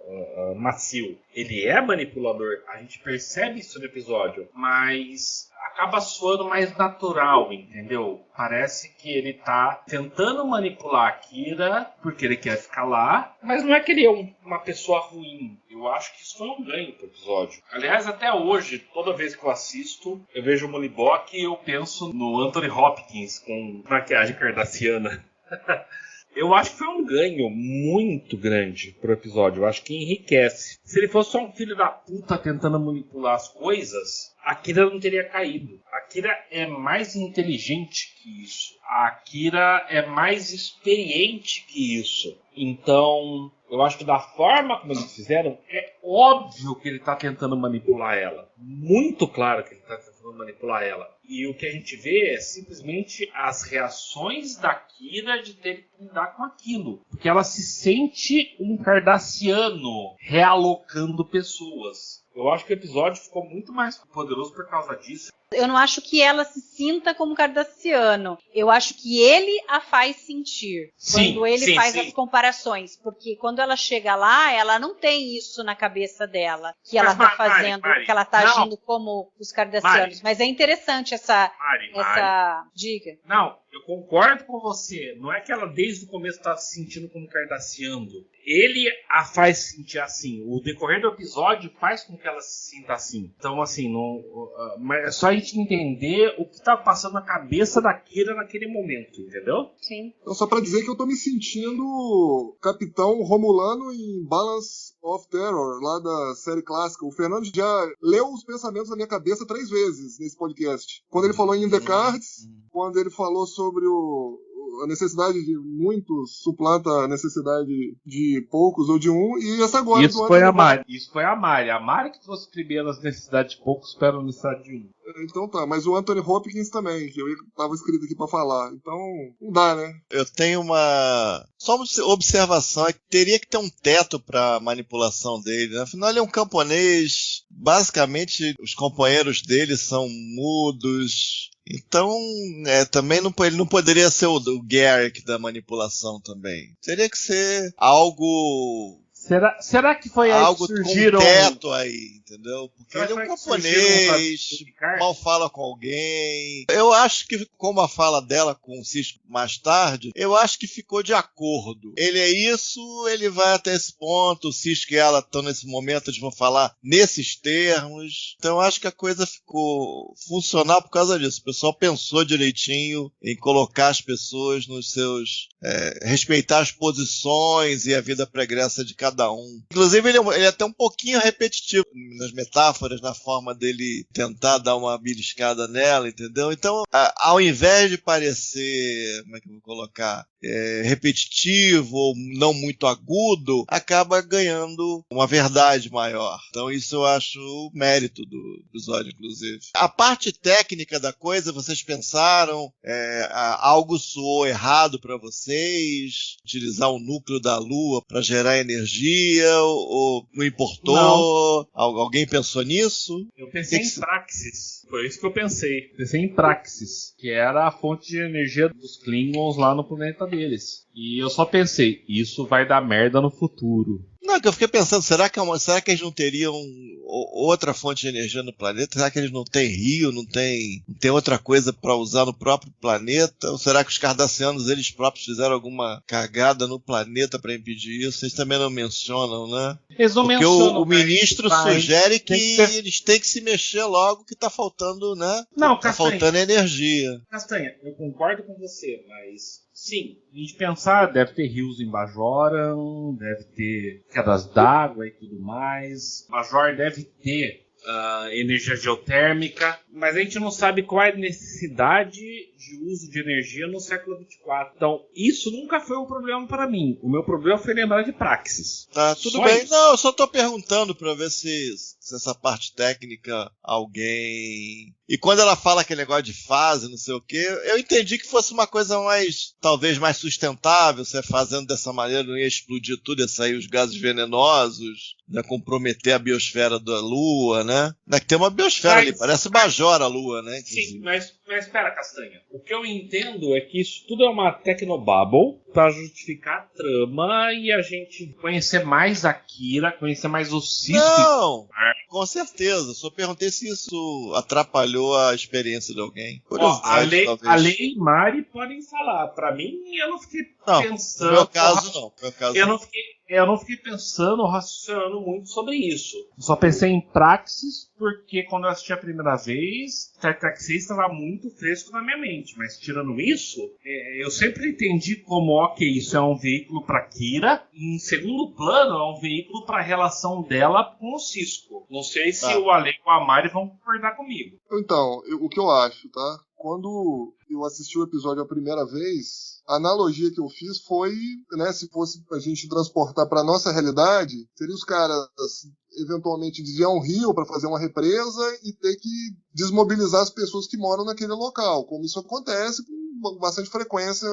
macio. Ele é manipulador, a gente percebe isso no episódio, mas acaba soando mais natural, entendeu? Parece que ele tá tentando manipular a Kira porque ele quer ficar lá, mas não é que ele é uma pessoa ruim. Eu acho que isso foi um ganho pro episódio. Aliás, até hoje, toda vez que eu assisto, eu vejo o Molibok e eu penso no Anthony Hopkins com maquiagem cardassiana. Eu acho que foi um ganho muito grande pro episódio. Eu acho que enriquece. Se ele fosse só um filho da puta tentando manipular as coisas, a Kira não teria caído. A Kira é mais inteligente que isso. A Kira é mais experiente que isso. Então, eu acho que da forma como eles fizeram, é óbvio que ele está tentando manipular ela. Muito claro que ele está tentando manipular ela. E o que a gente vê é simplesmente as reações da Kira de ter que lidar com aquilo. Porque ela se sente um cardassiano realocando pessoas. Eu acho que o episódio ficou muito mais poderoso por causa disso. Eu não acho que ela se sinta como cardassiano. Eu acho que ele a faz sentir. Sim, quando ele faz sim. as comparações. Porque quando ela chega lá, ela não tem isso na cabeça dela. Que ela tá fazendo, Mari, que ela tá agindo como os cardassianos. Mari, mas é interessante essa dica. Não, eu concordo com você. Não é que ela desde o começo tá se sentindo como cardassiano. Ele a faz sentir assim. O decorrer do episódio faz com que ela se sinta assim. Então, assim, mas é só a gente entender o que tá passando na cabeça da Kira naquele momento, entendeu? Sim. Então, só pra dizer que eu tô me sentindo Capitão Romulano em Balance of Terror, lá da série clássica. O Fernando já leu os pensamentos na minha cabeça 3 vezes nesse podcast. Quando ele falou em In the Cards, quando ele falou sobre a necessidade de muitos suplanta a necessidade de poucos ou de um, e essa agora... Isso foi a Mari. Isso foi a Mari. A Mari que trouxe primeiro as necessidades de poucos para a necessidade de um. Então tá, mas o Anthony Hopkins também, que eu tava escrito aqui pra falar. Então, não dá, né? Eu tenho só uma observação, é que teria que ter um teto pra manipulação dele, né? Afinal, ele é um camponês, basicamente os companheiros dele são mudos. Então, também ele não poderia ser o Garrick da manipulação também. Teria que ser algo... Será que foi aí que surgiram... com teto aí, entendeu? Porque ele é um camponês, mal fala com alguém. Eu acho que, como a fala dela com o Sisko mais tarde, eu acho que ficou de acordo. Ele é isso, ele vai até esse ponto, o Sisko e ela estão nesse momento, eles vão falar nesses termos. Então eu acho que a coisa ficou funcional por causa disso. O pessoal pensou direitinho em colocar as pessoas nos seus... respeitar as posições e a vida pregressa de cada cada um. Inclusive, ele é até um pouquinho repetitivo nas metáforas, na forma dele tentar dar uma beliscada nela, entendeu? Então, ao invés de parecer, como é que eu vou colocar, repetitivo ou não muito agudo, acaba ganhando uma verdade maior. Então, isso eu acho o mérito do episódio, inclusive. A parte técnica da coisa, vocês pensaram, algo soou errado para vocês? Utilizar o núcleo da Lua para gerar energia? Ou não importou? Não. Alguém pensou nisso? Eu pensei em Praxis. Foi isso que eu pensei. Pensei em Praxis, que era a fonte de energia dos Klingons lá no planeta deles. E eu só pensei, isso vai dar merda no futuro. Não, que eu fiquei pensando, será que eles não teriam outra fonte de energia no planeta? Será que eles não têm rio, não tem outra coisa para usar no próprio planeta? Ou será que os cardassianos, eles próprios, fizeram alguma cagada no planeta para impedir isso? Eles também não mencionam, né? Eles não mencionam. Porque o ministro sugere que eles têm que se mexer logo, que tá faltando, né? Não, tá faltando energia. Castanha, eu concordo com você, mas... Sim, a gente pensar, deve ter rios em Bajoran, deve ter quedas d'água e tudo mais. Bajor deve ter energia geotérmica, mas a gente não sabe qual é a necessidade de uso de energia no século 24. Então, isso nunca foi um problema para mim. O meu problema foi lembrar de Praxis. Tá, tudo só bem. Isso. Não, eu só tô perguntando para ver se essa parte técnica alguém... E quando ela fala aquele negócio de fase, não sei o quê, eu entendi que fosse uma coisa mais, talvez mais sustentável, você fazendo dessa maneira não ia explodir tudo, ia sair os gases venenosos, ia comprometer a biosfera da Lua, né? Tem uma biosfera ali, parece Bajor a Lua, né? Inclusive. Sim, mas espera, Castanha. O que eu entendo é que isso tudo é uma technobabble para justificar a trama e a gente conhecer mais a Kira, conhecer mais o Cisco. Não, com certeza. Só perguntei se isso atrapalhou a experiência de alguém. A Lei e Mari podem falar. Para mim, eu não fiquei pensando... No meu caso, não. Eu não fiquei pensando, raciocinando muito sobre isso. Eu só pensei em Praxis, porque quando eu assisti a primeira vez, Star Trek 6 estava muito fresco na minha mente. Mas tirando isso, eu sempre entendi como, ok, isso é um veículo para Kira. E em segundo plano, é um veículo para a relação dela com o Cisco. Não sei se o Ale e a Mari vão concordar comigo. Então, o que eu acho, tá? Quando eu assisti o episódio a primeira vez, a analogia que eu fiz foi, né, se fosse a gente transportar para nossa realidade, seria os caras eventualmente desviar um rio para fazer uma represa e ter que desmobilizar as pessoas que moram naquele local, como isso acontece com bastante frequência,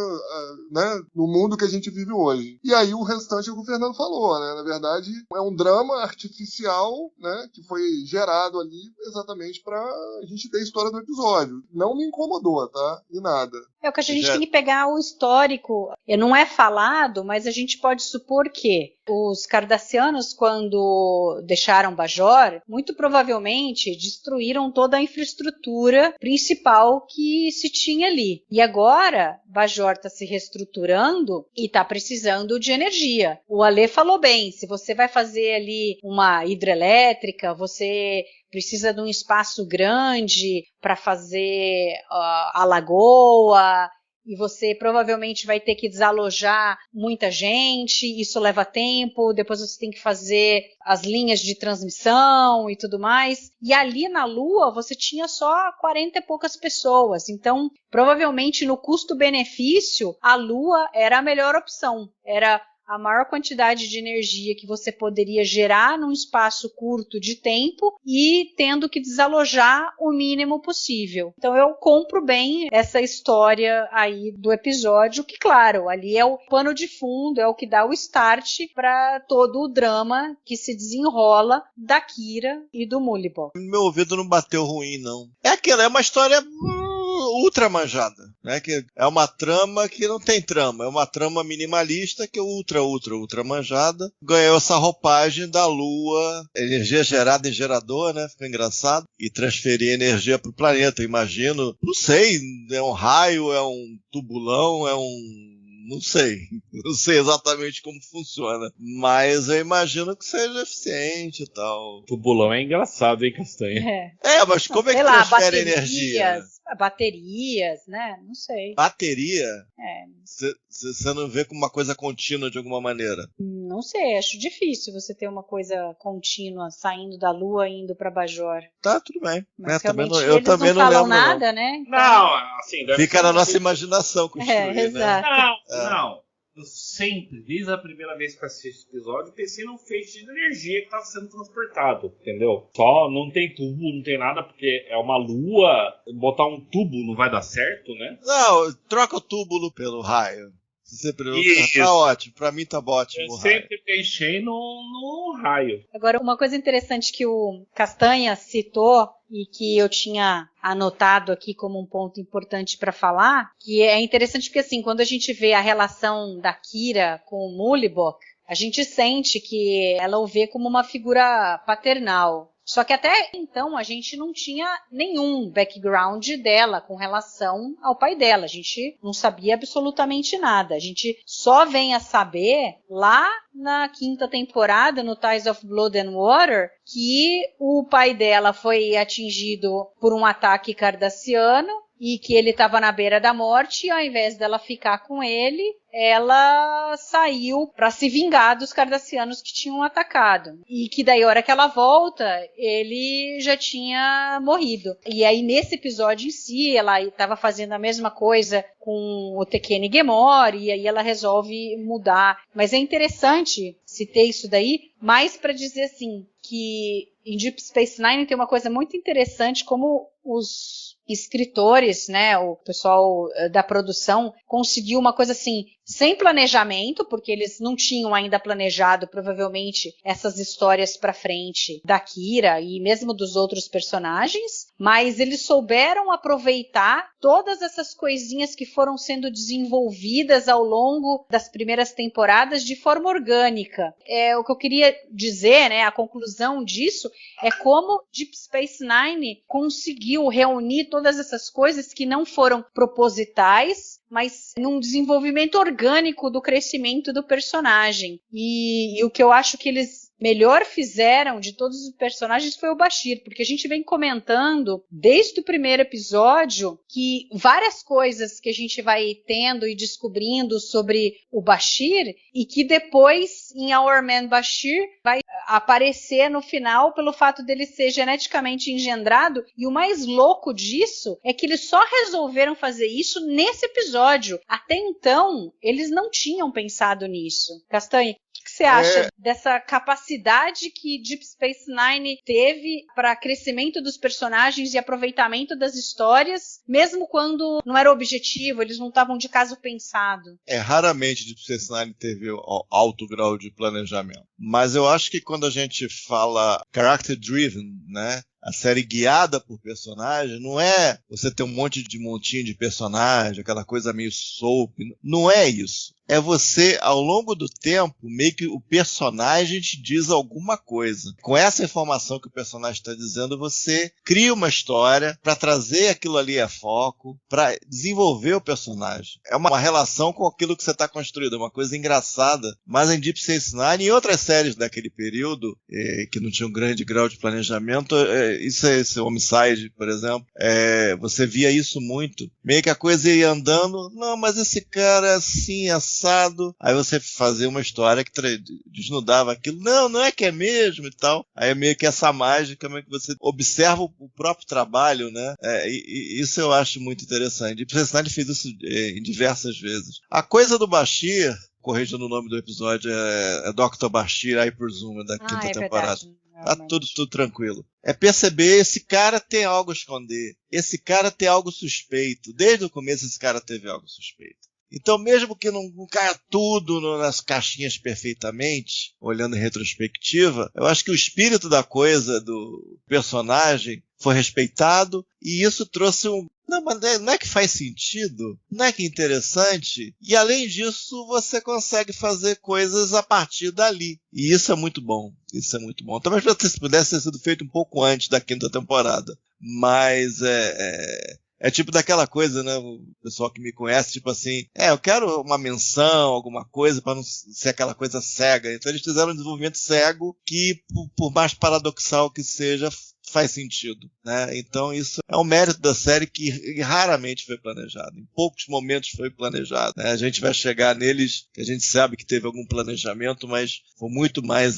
né, no mundo que a gente vive hoje. E aí o restante é o que o Fernando falou, né? Na verdade, é um drama artificial, né, que foi gerado ali exatamente para a gente ter a história do episódio. Não me incomodou, tá? E nada. É o que a gente tem que pegar o histórico. Não é falado, mas a gente pode supor que os cardassianos, quando deixaram Bajor, muito provavelmente destruíram toda a infraestrutura principal que se tinha ali. E agora, Bajor está se reestruturando e está precisando de energia. O Ale falou bem, se você vai fazer ali uma hidrelétrica, você precisa de um espaço grande para fazer a lagoa, e você provavelmente vai ter que desalojar muita gente, isso leva tempo, depois você tem que fazer as linhas de transmissão e tudo mais. E ali na Lua você tinha só 40 e poucas pessoas, então provavelmente no custo-benefício a Lua era a melhor opção, era a maior quantidade de energia que você poderia gerar num espaço curto de tempo e tendo que desalojar o mínimo possível. Então eu compro bem essa história aí do episódio, que claro, ali é o pano de fundo, é o que dá o start para todo o drama que se desenrola da Kira e do Mullibob. Meu ouvido não bateu ruim, não. É uma história ultra manjada, né? Que é uma trama que não tem trama, é uma trama minimalista que é ultra manjada. Ganhou essa roupagem da Lua, energia gerada em gerador, né? Fica engraçado. E transferir energia para o planeta, imagino. Não sei, é um raio, é um tubulão, não sei exatamente como funciona, mas eu imagino que seja eficiente e tal. Tubulão é engraçado, hein, Castanha? Mas como é que transfere energia? Baterias, né? Não sei. Bateria? Você não vê como uma coisa contínua de alguma maneira? Não não sei, acho difícil você ter uma coisa contínua, saindo da Lua e indo pra Bajor. Tá, tudo bem. Mas realmente também eu também não falam lembro, nada, né? Então... Não, assim... Fica na nossa imaginação construir, né? Exato. Não. Eu sempre, desde a primeira vez que assisti esse episódio, pensei num feixe de energia que está sendo transportado, entendeu? Só não tem tubo, não tem nada, porque é uma lua, botar um tubo não vai dar certo, né? Não, troca o túbulo pelo raio. Você tá ótimo, pra mim tá ótimo. Eu sempre pensei no raio. Agora, uma coisa interessante que o Castanha citou e que eu tinha anotado aqui como um ponto importante para falar, que é interessante porque, assim, quando a gente vê a relação da Kira com o Mullibok, a gente sente que ela o vê como uma figura paternal. Só que até então a gente não tinha nenhum background dela com relação ao pai dela. A gente não sabia absolutamente nada. A gente só vem a saber lá na 5ª temporada, no Ties of Blood and Water, que o pai dela foi atingido por um ataque cardassiano e que ele estava na beira da morte, e ao invés dela ficar com ele, ela saiu para se vingar dos cardassianos que tinham atacado. E que daí, a hora que ela volta, ele já tinha morrido. E aí, nesse episódio em si, ela estava fazendo a mesma coisa com o Tekene Gemor, e aí ela resolve mudar. Mas é interessante citar isso daí, mais para dizer assim, que em Deep Space Nine tem uma coisa muito interessante, como os escritores, né, o pessoal da produção conseguiu uma coisa assim, sem planejamento, porque eles não tinham ainda planejado provavelmente essas histórias para frente da Kira e mesmo dos outros personagens, mas eles souberam aproveitar todas essas coisinhas que foram sendo desenvolvidas ao longo das primeiras temporadas de forma orgânica. O que eu queria dizer, né, a conclusão disso é como Deep Space Nine conseguiu reunir todas essas coisas que não foram propositais, mas num desenvolvimento orgânico do crescimento do personagem. E o que eu acho que eles melhor fizeram de todos os personagens foi o Bashir, porque a gente vem comentando desde o primeiro episódio que várias coisas que a gente vai tendo e descobrindo sobre o Bashir e que depois em Our Man Bashir vai aparecer no final pelo fato dele ser geneticamente engendrado, e o mais louco disso é que eles só resolveram fazer isso nesse episódio. Até então, eles não tinham pensado nisso. Castanha, o que você acha dessa capacidade que Deep Space Nine teve para crescimento dos personagens e aproveitamento das histórias, mesmo quando não era objetivo, eles não estavam de caso pensado? Raramente Deep Space Nine teve alto grau de planejamento. Mas eu acho que quando a gente fala character driven, né? A série guiada por personagem não é você ter um monte de montinho de personagem, aquela coisa meio soap. Não é isso. É você, ao longo do tempo, meio que o personagem te diz alguma coisa. Com essa informação que o personagem está dizendo, você cria uma história para trazer aquilo ali a foco, para desenvolver o personagem. É uma relação com aquilo que você está construindo, é uma coisa engraçada. Mas em Deep Space Nine e outras séries daquele período, que não tinham um grande grau de planejamento, esse Homicide, por exemplo, você via isso muito. Meio que a coisa ia andando, não, mas esse cara é assim, assado. Aí você fazia uma história que desnudava aquilo. Não é que é mesmo e tal. Aí é meio que essa mágica, meio que você observa o próprio trabalho, né? E isso eu acho muito interessante. E o Cincinnati fez isso em diversas vezes. A coisa do Bashir, corrigindo o nome do episódio, é Dr. Bashir, I presume, da quinta temporada. Tá tudo tranquilo. É perceber, esse cara tem algo a esconder. Esse cara tem algo suspeito. Desde o começo esse cara teve algo suspeito. Então, mesmo que não caia tudo nas caixinhas perfeitamente, olhando em retrospectiva, eu acho que o espírito da coisa, do personagem, foi respeitado, e isso trouxe Não, mas não é que faz sentido? Não é que é interessante? E além disso, você consegue fazer coisas a partir dali. E isso é muito bom. Isso é muito bom. Talvez pudesse ter sido feito um pouco antes da quinta temporada. Mas é tipo daquela coisa, né? O pessoal que me conhece, tipo assim, eu quero uma menção, alguma coisa, para não ser aquela coisa cega. Então eles fizeram um desenvolvimento cego que, por mais paradoxal que seja, faz sentido, né? Então isso é um mérito da série que raramente foi planejado. Em poucos momentos foi planejado, né? A gente vai chegar neles, que a gente sabe que teve algum planejamento, mas foi muito mais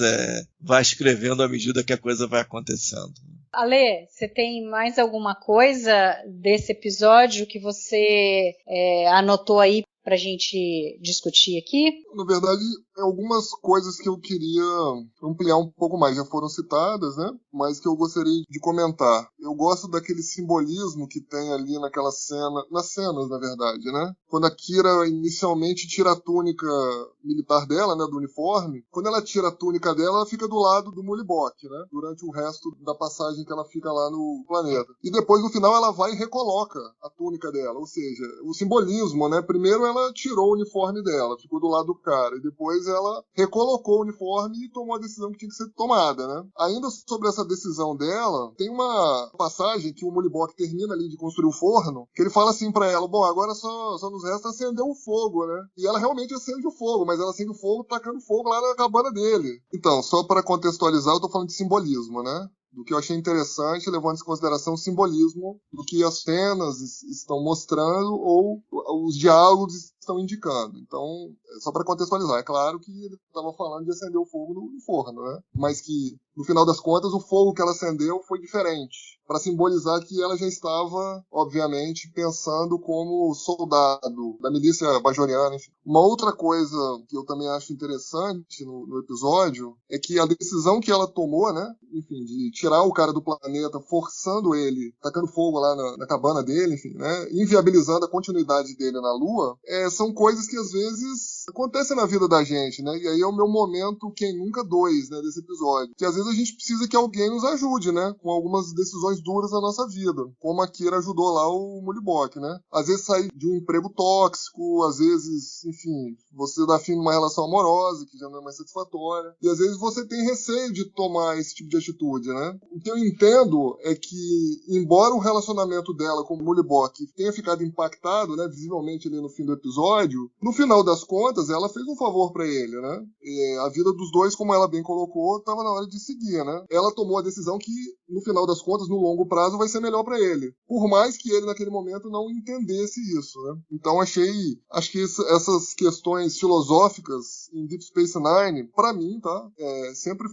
vai escrevendo à medida que a coisa vai acontecendo. Ale, você tem mais alguma coisa desse episódio que você anotou aí pra gente discutir aqui? Na verdade, algumas coisas que eu queria ampliar um pouco mais já foram citadas, né? Mas que eu gostaria de comentar. Eu gosto daquele simbolismo que tem ali naquela cena, nas cenas, na verdade, né? Quando a Kira inicialmente tira a túnica militar dela, né, do uniforme, quando ela tira a túnica dela, ela fica do lado do Mulibok, né? Durante o resto da passagem que ela fica lá no planeta. E depois, no final, ela vai e recoloca a túnica dela. Ou seja, o simbolismo, né? Primeiro ela tirou o uniforme dela, ficou do lado do cara, e depois ela recolocou o uniforme e tomou a decisão que tinha que ser tomada, né? Ainda sobre essa decisão dela, tem uma passagem que o Mulibok termina ali de construir o forno, que ele fala assim pra ela, bom, agora só nos resta acender o fogo, né? E ela realmente acende o fogo, mas ela acende o fogo tacando fogo lá na cabana dele. Então, só para contextualizar, eu tô falando de simbolismo, né? Do que eu achei interessante, levando em consideração o simbolismo do que as cenas estão mostrando ou os diálogos estão indicando. Então, só para contextualizar, é claro que ele estava falando de acender o fogo no forno, né? Mas que, no final das contas, o fogo que ela acendeu foi diferente, para simbolizar que ela já estava, obviamente, pensando como soldado da milícia bajoriana. Enfim. Uma outra coisa que eu também acho interessante no episódio é que a decisão que ela tomou, né? Enfim, de tirar o cara do planeta, forçando ele, tacando fogo lá na cabana dele, enfim, né? Inviabilizando a continuidade dele na Lua, são coisas que às vezes acontecem na vida da gente, né? E aí é o meu momento Quem Nunca 2, né, desse episódio. Que às vezes a gente precisa que alguém nos ajude, né? Com algumas decisões duras na nossa vida. Como a Kira ajudou lá o Mulibok, né? Às vezes sair de um emprego tóxico, às vezes, enfim, você dá fim numa relação amorosa, que já não é mais satisfatória. E às vezes você tem receio de tomar esse tipo de atitude, né? O que eu entendo é que, embora o relacionamento dela com o Mulibok tenha ficado impactado, né, visivelmente ali no fim do episódio, no final das contas, ela fez um favor pra ele, né? E a vida dos dois, como ela bem colocou, estava na hora de seguir, né? Ela tomou a decisão que, no final das contas, no longo prazo, vai ser melhor pra ele. Por mais que ele, naquele momento, não entendesse isso, né? Então, acho que essas questões filosóficas em Deep Space Nine, pra mim, tá? Sempre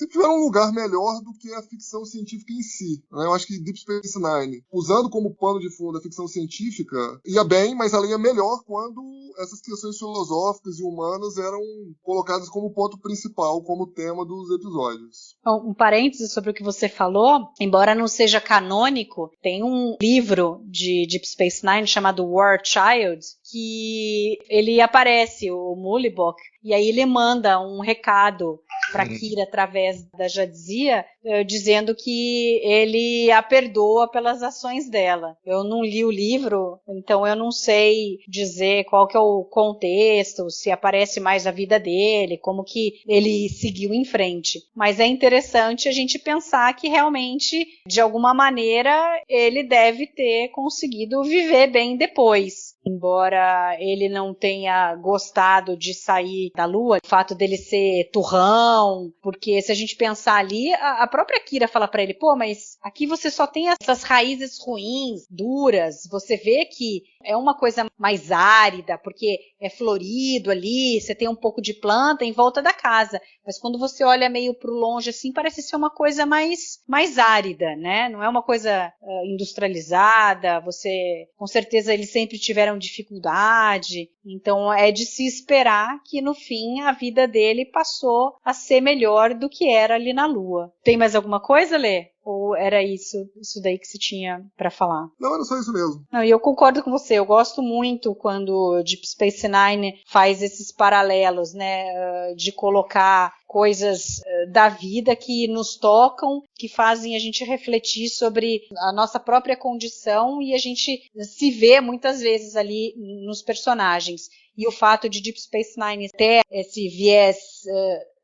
tiveram um lugar melhor do que a ficção científica em si, né? Eu acho que Deep Space Nine, usando como pano de fundo a ficção científica, ia bem, mas ela ia melhor quando essas questões filosóficas e humanas eram colocadas como ponto principal, como tema dos episódios. Um parênteses sobre o que você falou, embora não seja canônico, tem um livro de Deep Space Nine chamado War Child, que ele aparece, o Mulibok, e aí ele manda um recado para Kira através da Jadzia, dizendo que ele a perdoa pelas ações dela. Eu não li o livro, então eu não sei dizer qual que é o contexto, se aparece mais a vida dele, como que ele seguiu em frente. Mas é interessante a gente pensar que realmente, de alguma maneira, ele deve ter conseguido viver bem depois. Embora ele não tenha gostado de sair da Lua, o fato dele ser turrão, porque se a gente pensar ali, a própria Kira fala pra ele, pô, mas aqui você só tem essas raízes ruins, duras, você vê que é uma coisa mais árida, porque é florido ali, você tem um pouco de planta em volta da casa, mas quando você olha meio pro longe assim, parece ser uma coisa mais árida, né? Não é uma coisa industrializada, com certeza eles sempre tiveram dificuldade, então é de se esperar que no fim a vida dele passou a ser melhor do que era ali na Lua. Tem mais alguma coisa, Lê? Ou era isso daí que você tinha pra falar? Não, era só isso mesmo. Não, e eu concordo com você, eu gosto muito quando Deep Space Nine faz esses paralelos, né, de colocar coisas da vida que nos tocam, que fazem a gente refletir sobre a nossa própria condição e a gente se vê muitas vezes ali nos personagens. E o fato de Deep Space Nine ter esse viés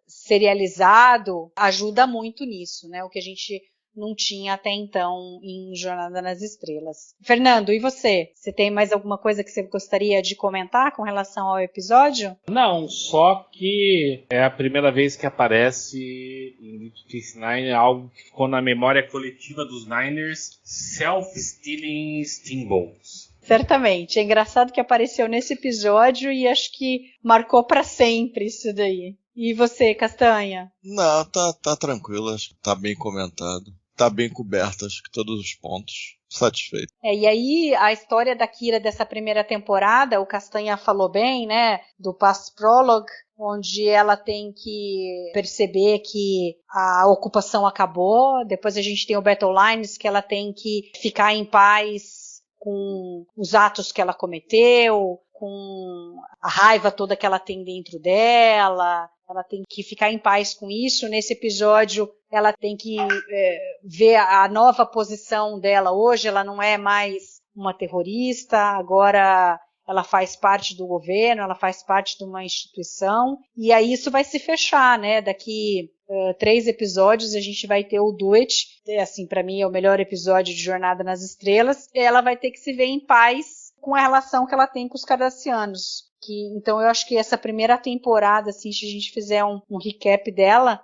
serializado ajuda muito nisso, né? O que a gente não tinha até então em Jornada nas Estrelas. Fernando, e você? Você tem mais alguma coisa que você gostaria de comentar com relação ao episódio? Não, só que é a primeira vez que aparece em Deep Space Nine algo que ficou na memória coletiva dos Niners, Self-Stealing Steamboats. Certamente. É engraçado que apareceu nesse episódio e acho que marcou para sempre isso daí. E você, Castanha? Não, tá tranquilo, acho que tá bem comentado. Tá bem coberto, acho que todos os pontos. Satisfeito. E aí, a história da Kira dessa primeira temporada, o Castanha falou bem, né? Do Past Prologue, onde ela tem que perceber que a ocupação acabou. Depois a gente tem o Battle Lines, que ela tem que ficar em paz com os atos que ela cometeu, com a raiva toda que ela tem dentro dela. Ela tem que ficar em paz com isso. Nesse episódio, ela tem que ver a nova posição dela hoje. Ela não é mais uma terrorista, agora ela faz parte do governo, ela faz parte de uma instituição. E aí isso vai se fechar, né? Daqui 3 episódios a gente vai ter o Do It. Assim, para mim é o melhor episódio de Jornada nas Estrelas. Ela vai ter que se ver em paz com a relação que ela tem com os cardassianos. Então eu acho que essa primeira temporada, assim, se a gente fizer um recap dela,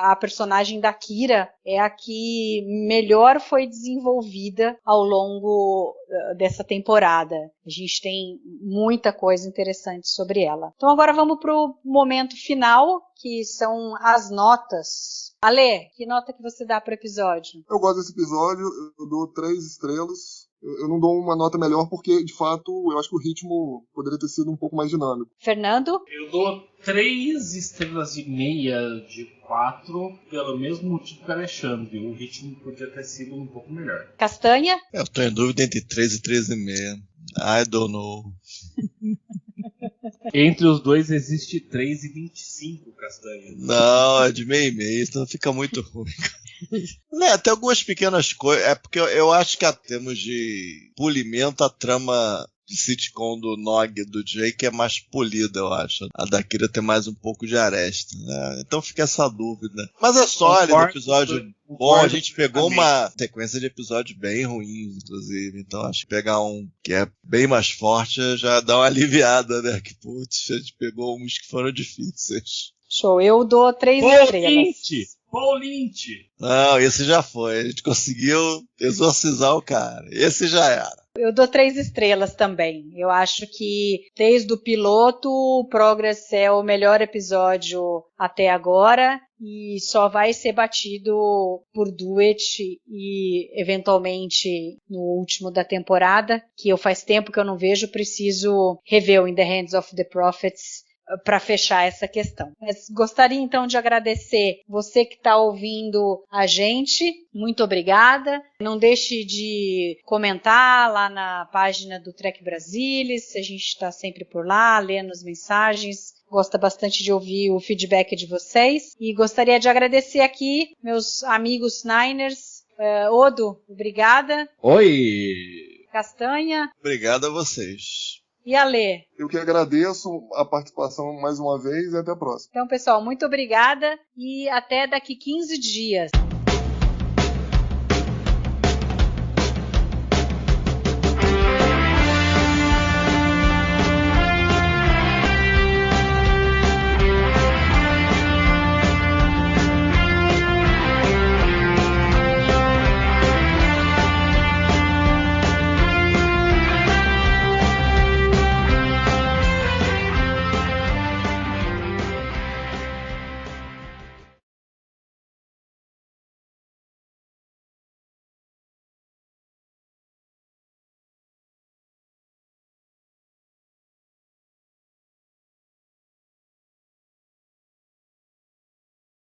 a personagem da Kira é a que melhor foi desenvolvida ao longo dessa temporada. A gente tem muita coisa interessante sobre ela. Então agora vamos para o momento final, que são as notas. Ale, que nota que você dá para o episódio? Eu gosto desse episódio, eu dou 3 estrelas. Eu não dou uma nota melhor porque, de fato, eu acho que o ritmo poderia ter sido um pouco mais dinâmico. Fernando? Eu dou 3 estrelas e meia de 4, pelo mesmo motivo que o Alexandre. O ritmo podia ter sido um pouco melhor. Castanha? Eu tô em dúvida entre 3 e 3,5. I don't know. Entre os dois existe 3,25, Castanha. Não, é de meio e meio, então fica muito ruim. Tem algumas pequenas coisas. É porque eu acho que, a termos de polimento, a trama de sitcom do Nog e do Jake é mais polida, eu acho. A da Kira tem mais um pouco de aresta, né? Então fica essa dúvida. Mas é sólido, episódio bom. A gente pegou uma sequência de episódios bem ruins, inclusive. Então acho que pegar um que é bem mais forte já dá uma aliviada, né? Que putz, a gente pegou uns que foram difíceis. Show, eu dou 3 estrelas. Paul Lynch! Não, esse já foi. A gente conseguiu exorcizar o cara. Esse já era. Eu dou 3 estrelas também. Eu acho que desde o piloto, o Progress é o melhor episódio até agora e só vai ser batido por Do It e eventualmente no último da temporada, que eu faz tempo que eu não vejo, preciso rever o In the Hands of the Prophets para fechar essa questão. Mas gostaria então de agradecer você que está ouvindo a gente. Muito obrigada. Não deixe de comentar lá na página do Trek Brasilis. A gente está sempre por lá, lendo as mensagens. Gosta bastante de ouvir o feedback de vocês. E gostaria de agradecer aqui meus amigos Niners. Odo, obrigada. Oi! Castanha. Obrigado a vocês. E a Lê? Eu que agradeço a participação mais uma vez e até a próxima. Então, pessoal, muito obrigada e até daqui 15 dias.